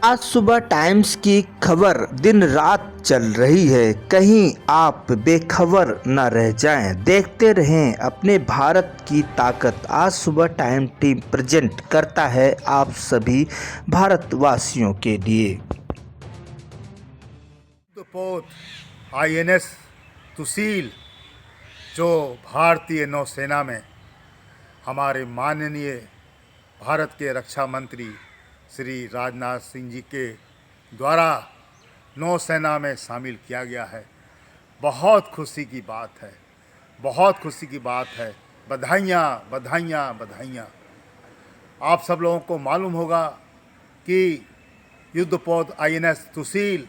आज सुबह टाइम्स की खबर दिन रात चल रही है, कहीं आप बेखबर न रह जाएं। देखते रहें अपने भारत की ताकत। आज सुबह टाइम टीम प्रेजेंट करता है आप सभी भारतवासियों के लिए। युद्धपोत आईएनएस सुशील जो भारतीय नौसेना में हमारे माननीय भारत के रक्षा मंत्री श्री राजनाथ सिंह जी के द्वारा नौसेना में शामिल किया गया है। बहुत खुशी की बात है, बहुत खुशी की बात है। बधाइयाँ बधाइयाँ बधाइयाँ। आप सब लोगों को मालूम होगा कि युद्धपोत आईएनएस सुशील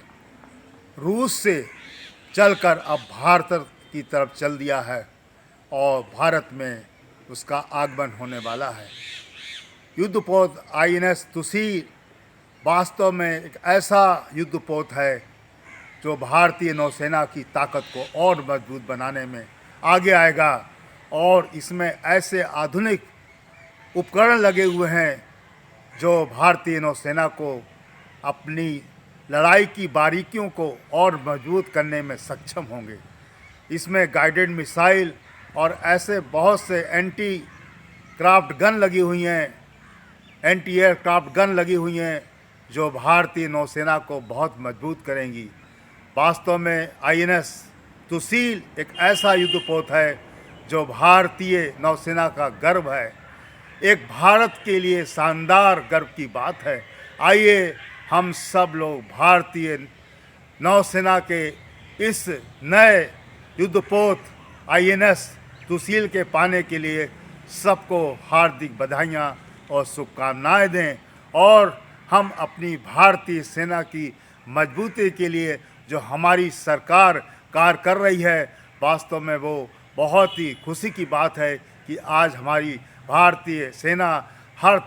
रूस से चलकर अब भारत की तरफ चल दिया है और भारत में उसका आगमन होने वाला है। युद्धपोत आईएनएस सुशील वास्तव में एक ऐसा युद्धपोत है जो भारतीय नौसेना की ताकत को और मजबूत बनाने में आगे आएगा और इसमें ऐसे आधुनिक उपकरण लगे हुए हैं जो भारतीय नौसेना को अपनी लड़ाई की बारीकियों को और मजबूत करने में सक्षम होंगे। इसमें गाइडेड मिसाइल और ऐसे बहुत से एंटी क्राफ्ट गन लगी हुई हैं, एंटी एयरक्राफ्ट गन लगी हुई हैं जो भारतीय नौसेना को बहुत मजबूत करेंगी। वास्तव में आईएनएस सुशील एक ऐसा युद्धपोत है जो भारतीय नौसेना का गर्व है। एक भारत के लिए शानदार गर्व की बात है। आइए हम सब लोग भारतीय नौसेना के इस नए युद्धपोत आईएनएस सुशील के पाने के लिए सबको हार्दिक बधाइयाँ और शुभकामनाएं दें और हम अपनी भारतीय सेना की मजबूती के लिए जो हमारी सरकार कार्य कर रही है, वास्तव में वो बहुत ही खुशी की बात है कि आज हमारी भारतीय सेना हर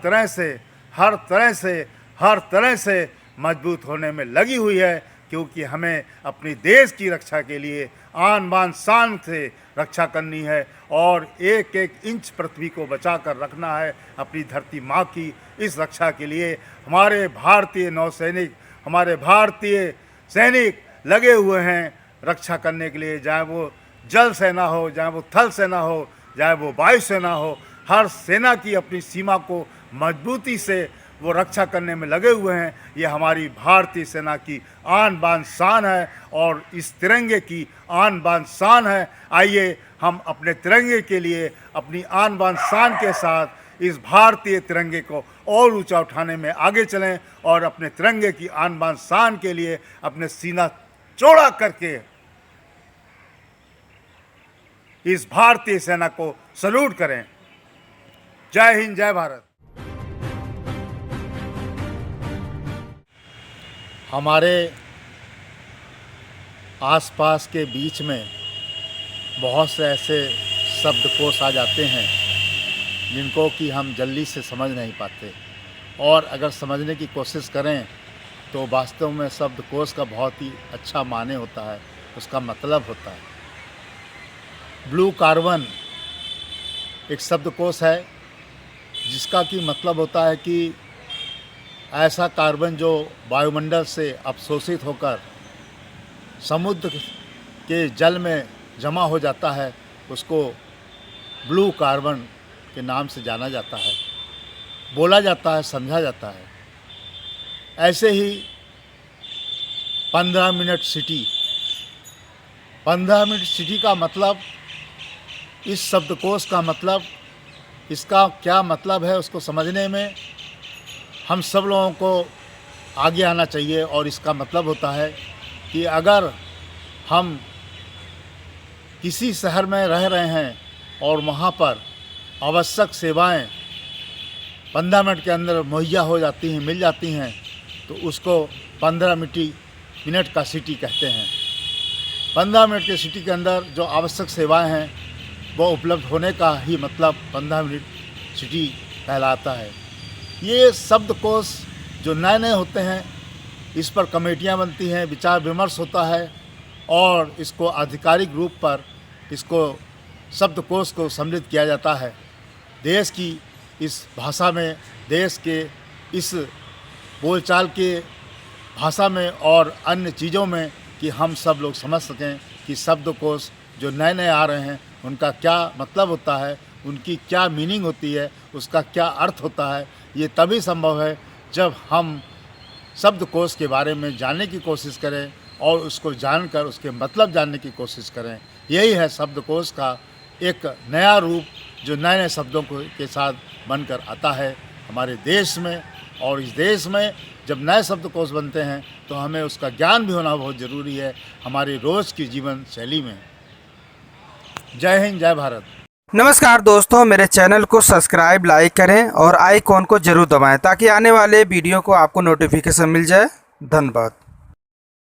तरह से मजबूत होने में लगी हुई है, क्योंकि हमें अपनी देश की रक्षा के लिए आन बान शान से रक्षा करनी है और एक एक इंच पृथ्वी को बचा कर रखना है अपनी धरती माँ की। इस रक्षा के लिए हमारे भारतीय नौसैनिक, हमारे भारतीय सैनिक लगे हुए हैं रक्षा करने के लिए, चाहे वो जल सेना हो, चाहे वो थल सेना हो, चाहे वो वायु सेना हो। हर सेना की अपनी सीमा को मजबूती से वो रक्षा करने में लगे हुए हैं। ये हमारी भारतीय सेना की आन बान शान है और इस तिरंगे की आन बान शान है। आइए हम अपने तिरंगे के लिए अपनी आन बान शान के साथ इस भारतीय तिरंगे को और ऊंचा उठाने में आगे चलें और अपने तिरंगे की आन बान शान के लिए अपने सीना चौड़ा करके इस भारतीय सेना को सल्यूट करें। जय हिंद, जय भारत। हमारे आसपास के बीच में बहुत से ऐसे शब्दकोश आ जाते हैं जिनको कि हम जल्दी से समझ नहीं पाते, और अगर समझने की कोशिश करें तो वास्तव में शब्दकोश का बहुत ही अच्छा माने होता है, उसका मतलब होता है। ब्लू कार्बन एक शब्दकोश है जिसका कि मतलब होता है कि ऐसा कार्बन जो वायुमंडल से अवशोषित होकर समुद्र के जल में जमा हो जाता है, उसको ब्लू कार्बन के नाम से जाना जाता है, बोला जाता है, समझा जाता है। ऐसे ही 15 मिनट सिटी, 15 मिनट सिटी का मतलब, इस शब्दकोश का मतलब, इसका क्या मतलब है उसको समझने में हम सब लोगों को आगे आना चाहिए। और इसका मतलब होता है कि अगर हम किसी शहर में रह रहे हैं और वहाँ पर आवश्यक सेवाएं 15 मिनट के अंदर मुहैया हो जाती हैं, मिल जाती हैं, तो उसको 15 मिनट का सिटी कहते हैं। 15 मिनट के सिटी के अंदर जो आवश्यक सेवाएं हैं वो उपलब्ध होने का ही मतलब 15 मिनट सिटी कहलाता है। ये शब्दकोश जो नए नए होते हैं, इस पर कमेटियां बनती हैं, विचार विमर्श होता है और इसको आधिकारिक रूप पर इसको शब्दकोश को सम्मिलित किया जाता है। देश की इस भाषा में, देश के इस बोलचाल के भाषा में और अन्य चीज़ों में कि हम सब लोग समझ सकें कि शब्दकोश जो नए नए आ रहे हैं उनका क्या मतलब होता है, उनकी क्या मीनिंग होती है, उसका क्या अर्थ होता है। ये तभी संभव है जब हम शब्दकोश के बारे में जानने की कोशिश करें और उसको जानकर उसके मतलब जानने की कोशिश करें। यही है शब्दकोश का एक नया रूप जो नए नए शब्दों के साथ बनकर आता है हमारे देश में। और इस देश में जब नए शब्दकोश बनते हैं तो हमें उसका ज्ञान भी होना बहुत ज़रूरी है हमारी रोज़ की जीवन शैली में। जय हिंद, जय भारत। नमस्कार दोस्तों, मेरे चैनल को सब्सक्राइब, लाइक करें और आइकॉन को जरूर दबाएं ताकि आने वाले वीडियो को आपको नोटिफिकेशन मिल जाए। धन्यवाद।